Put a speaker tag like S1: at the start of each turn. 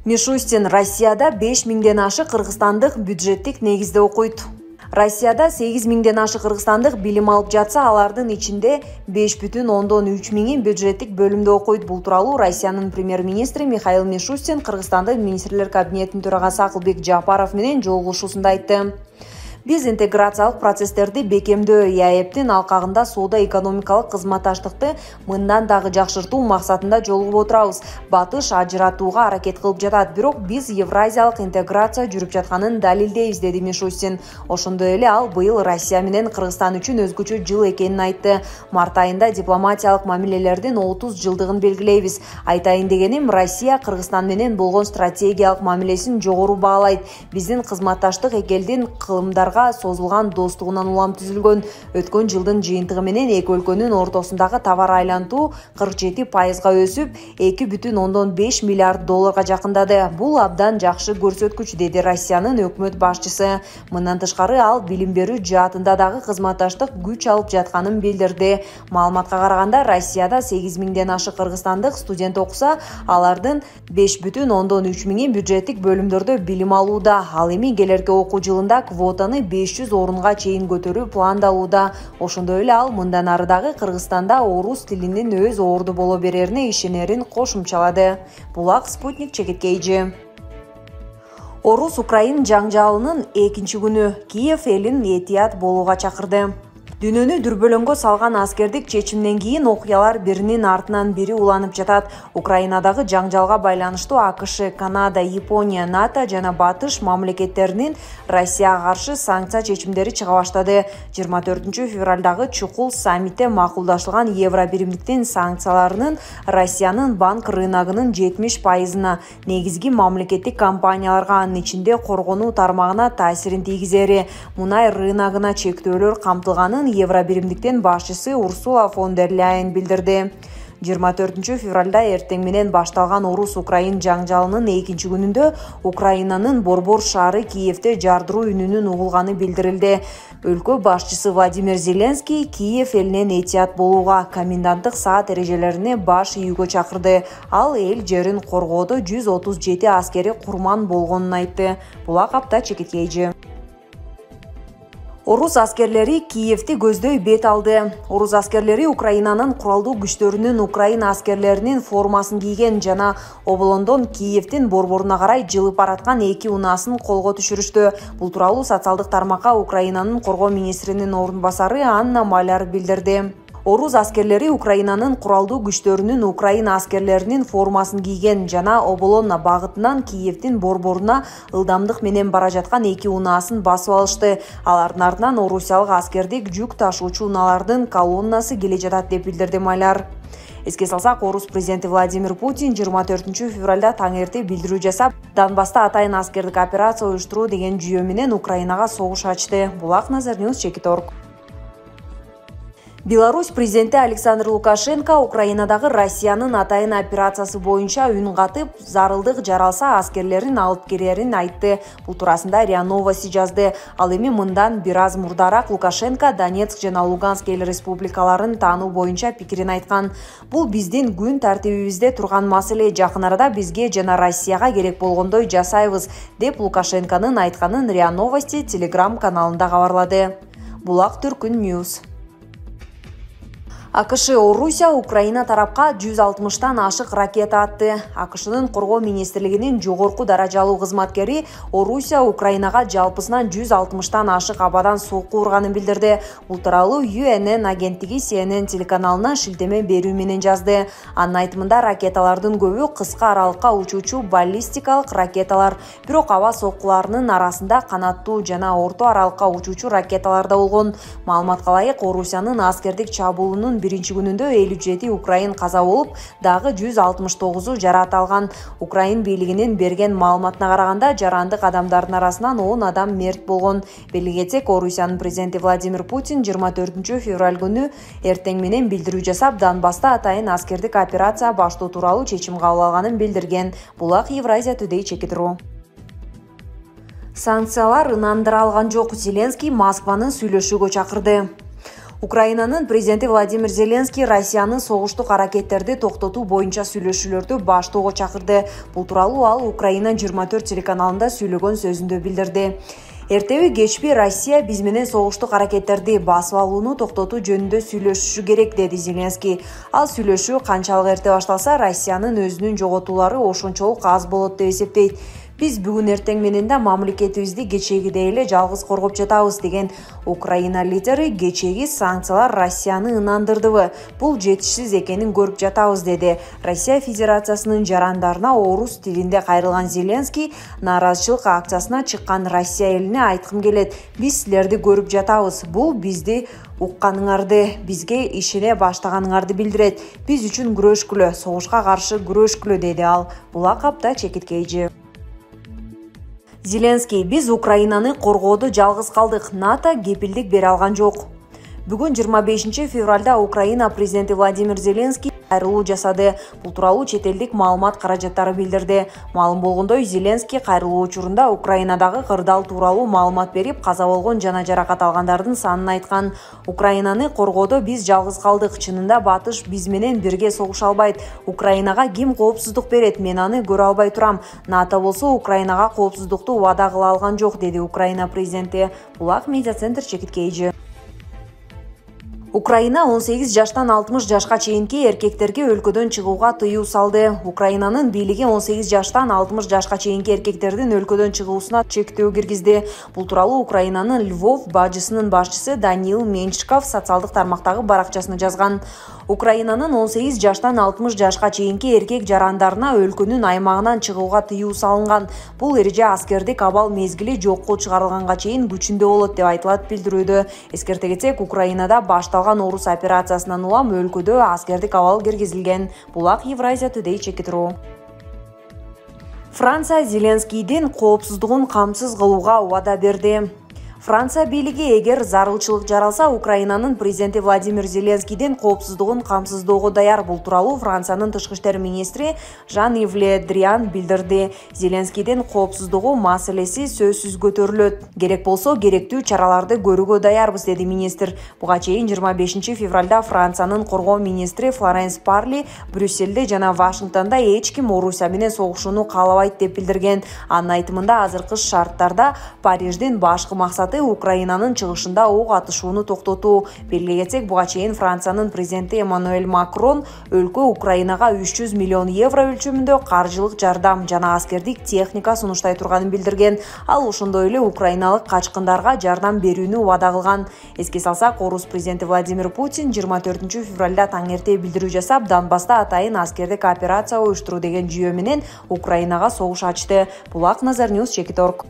S1: Мишустин Россияда 5000ден ашык кыргызстандык бюджеттик негизде окуйт. Россияда 8000ден ашык кыргызстандык билим алып жатса, алардын ичинде 5,3 миңи бюджеттик бөлүмдө окуйт. Бул тууралуу Россиянын премьер-министри Михаил Мишустин Кыргызстандын министрлер кабинетинин төрагасы Акылбек Жапаров менен жолугушуусунда айтты. Биз интеграциялык процесстерди бекемдөө, ЕАЭБтин алкагында соода-экономикалык кызматташтыкты мындан дагы жакшыртуу максатында жолугуп отурабыз. Батыш ажыратууга аракет кылып жатат, бирок биз евразиялык интеграция жүрүп жатканын далилдейбиз, деди Мишустин. Ошондой эле ал быйыл Россия менен Кыргызстан үчүн өзгөчө жыл экенин айтты. Март айында дипломатиялык мамилелердин 30 жылдыгын белгилейбиз. Айтайын дегеним, Россия Кыргызстан менен болгон стратегиялык мамилесин жогору баалайт. Биздин кызматташтык экелдин кылымдарга созулган достугунан улам түзүлгөн. Өткөн жылдын жыйынтыгы менен эки өлкөнүн ортосундагы товар айлантуу 47%га өсүп, 2,5 миллиард долларга жакындады. Бул абдан жакшы көрсөткүч, деди Россиянын өкмөт башчысы. Мындан тышкары ал билим берүү жаатында дагы кызматташтык күч алып жатканын билдирди. Маалыматка караганда, Россияда 8000ден ашык кыргызстандык студент окуса, алардын 5,3 миңи бюджеттик бөлүмдөрдө билим алууда. Ал эми келерки окуу жылында квотаны 500 орунга чейин көтөрүү пландалууда. Ошондой эле ал мындан ары дагы Кыргызстанда орус тилинин өз орду боло берерине ишенерин кошумчалады. Булак Спутник чекиткейжи. Орус-Украин жаңжалынын экинчи күнү Киев элин этият болууга чакырды. Дүйнөнү дүрбөлөңгө салган аскердик чечимден кийин окуялар биринин артынан бири уланып жатат. Украинадагы жаңжалга байланыштуу АКШ, Канада, Япония, НАТО жана Батыш мамлекеттеринин Россияга каршы санкция чечимдери чыга баштады. 24-февралдагы чукул саммитте макулдашылган евро биримдиктин санкцияларынын Россиянын банк рыногунун 70%-на, негизги мамлекеттик компанияларга, анын ичинде коргонуу тармагына таасирин тийгизери, мунай рыногуна чектөөлөр камтылганын евро биримдиктин башчысы Урсула фон дер Ляйен билдирди. 24-февралда эртең менен башталган Орус-Украин жаңжалынын экинчи күнүндө Украинанын борбор шаары Киевде жардыруу үнүнүн угулганы билдирилди. Өлкө башчысы Владимир Зеленский Киев элинен этият болууга, коменданттык саат эрежелерине баш ийүүгө чакырды. Ал эл жерин коргоодо 137 аскери курман болгонун айтты. Булак апта чекиткейжи. Орус аскерлери Киевти көздөй бет алды. Орус аскерлери Украинанын куралдуу күчтөрүнүн Украин аскерлеринин формасын кийген жана Облондон Киевтин борборуна карай жылып бараткан эки унаасын колго түшүрүштү. Бул тууралуу социалдык тармакка Украинанын коргоо министринин орун басары Анна Маляр билдирди. Орус аскерлери Украинанын куралдуу күчтөрүнүн Украин аскерлеринин формасын кийген жана Оболон багытынан Киевтин борборуна ылдамдык менен бара жаткан эки унаасын басып алышты. Алардын артынан орусиялык аскердик жүк ташуучу унаалардын колоннасы келе жатат, деп билдирди Маляр. Эске салсак, орус президенти Владимир Путин 24-февралда таң эрте билдирүү жасап, Донбасста атайын аскердик операция уюштуруу деген жүйө менен Украинага согуш ачты. Булак Назарньюз чекиторг. Беларусь президенти Александр Лукашенко Украинадагы Россиянын атайын операциясы боюнча үн катып, зарылдык жаралса аскерлерин алып келерин айтты. Бул туурасында РИА Новости жазды. Ал эми мындан бир аз мурдараак Лукашенко Донецк жана Луганск эл республикаларын таануу боюнча пикирин айткан. Бул биздин күн тартибибизде турган маселе, жакын арада бизге жана Россияга керек болгондой жасайбыз, деп Лукашенконун айтканын РИА Новости Telegram каналында кабарлады. Булак Түркүн Ньюс. АКШ Орусия Украина тарапка 160тан ашык ракета атты. АКШнын коргоо министрлигинин жогорку даражалуу кызматкери Орусия Украинага жалпысынан 160тан ашык абадан сокку урганын билдирди. Бул тууралуу UNN агенттиги CNN телеканалына шилтеме берүү менен жазды. Анын айтымында, ракеталардын көбү кыска аралыкка учуучу баллистикалык ракеталар, бирок аба соккуларынын арасында канаттуу жана орто аралыкка учуучу ракеталар да болгон. Маалыматка ылайык, Орусиянын аскердик чабуулунун биринчи күнүндө 57 Украин каза болуп, дагы 169-у жараат алган. Украин бийлигинин берген маалыматына караганда, жарандык адамдардын арасынан 10 адам мерт болгон. Белги кетсек, Орусиянын президенти Владимир Путин 24-февраль күнү эртең менен билдирүү жасап, Донбасста атайын аскердик операция баштоо тууралуу чечим кабыл алганын билдирген. Булак Евразия Today чекитирүү. Санкциялар ынандыра алган жок. Зеленский Москваны сүйлөшүүгө чакырды. Украинанын президенти Владимир Зеленский Россиянын согуштук аракеттерди токтотуу боюнча сүйлөшүүлөрдү баштоого чакырды. Бул тууралуу ал Украина 24 телеканалында сүйлөгөн сөзүндө билдирди. Эртеби кечпи Россия биз менен согуштук аракеттерди басып алууну токтотуу жөнүндө сүйлөшүшү керек, деди Зеленский. Ал сүйлөшүү канчалык эрте башталса, Россиянын өзүнүн жоготуулары ошончолук аз болот деп эсептейт. Биз бүгүн эртең менен да мамлекетибизди кечегидей эле жалгыз коргоп жатабыз, деген Украина лидери кечеги санкциялар Россияны ынандырдыбы? Бул жетишсиз экенин көрүп жатабыз, деди. Россия Федерациясынын жарандарына орус тилинде кайрылган Зеленский нааразычылык акциясына чыккан Россия элине айткым келет. Биз силерди көрүп жатабыз. Бул бизди укканыңарды, бизге ишене баштаганыңарды билдирет. Биз үчүн күрөшкүлө, согушка каршы күрөшкүлө, деди ал. Бул акапта чекиткейчи. Зеленский: биз Украинаны коргоодо жалгыз калдык. НАТО кепилдик бере алган жок. Бүгүн 25 февралда Украина президенти Владимир Зеленский кайрылуу жасады. Бул тууралуу чет элдик маалымат каражаттары билдирди. Маалым болгондой, Зеленский кайрылуу учурунда Украинадагы кырдаал тууралуу маалымат берип, каза болгон жана жаракат алгандардын санын айткан. Украинаны коргоодо биз жалгыз калдык. Чынында батыш биз менен бирге согуша албайт. Украинага ким коопсуздук берет? Мен аны көрө албай турам. НАТО болсо Украинага коопсуздукту вада кыла алган жок, деди Украина президенти. Булак медиа центр чекиткейчи. Украина 18 жаштан 60 жашка чейинки эркектерге өлкөдөн чыгууга тыюу салды. Украинанын бийлиги 18 жаштан 60 жашка чейинки эркектердин өлкөдөн чыгуусуна чектөө киргизди. Бул тууралуу Украинанын Львов бажысынын башчысы Даниил Менчиков социалдык тармактагы баракчасына жазган. Украинанын 18 жаштан 60 жашка чейинки эркек жарандарына өлкөнүн аймагынан чыгууга тыюу салынган. Бул эреже аскердик абал мезгили жокко чыгарылганга чейин күчүндө болот деп айтылат билдирүүдө. Эскерте кетсек, Украинада башталган орус операциясынан улам өлкөдө аскердик абал киргизилген. Булак Евразия Today чекитирүү. Франция Зеленскийдин коопсуздугун камсыз кылууга убада берди. Франция бийлиги эгер зарылчылык жаралса, Украинанын президенти Владимир Зеленскийдин коопсуздугун камсыздоого даяр. Бул тууралуу Франциянын тышкы иштер министри Жан-Йв Ле Дриан билдирди. Зеленскийдин коопсуздугу маселеси сөзсүз көтөрүлөт. Керек болсо керектүү чараларды көрүүгө даярбыз, деди министр. Буга чейин 25 февралда Франциянын коргоо министри Флоренс Парли Брюссельде жана Вашингтондо эч ким Орусия менен согушууну каалабайт деп билдирген. Анын айтымында азыркы шарттарда Париждин башкы максаты Украинанын чыгышында ок атышууну токтотуу. Белгилей кетсек, буга чейин Франциянын президенти Эммануэль Макрон өлкө Украинага 300 миллион евро өлчөмүндө каржылык жардам жана аскердик техника сунуштай турганын билдирген. Ал ошондой эле украиналык качкындарга жардам берүүнү убада кылган. Эске салсак, орус президенти Владимир Путин 24 февралда таң эрте билдирүү жасап, Донбасста атайын аскердик операция уюштуруу деген жүйө менен Украинага согуш ачты. Булак Назар Ньюс чекит.org.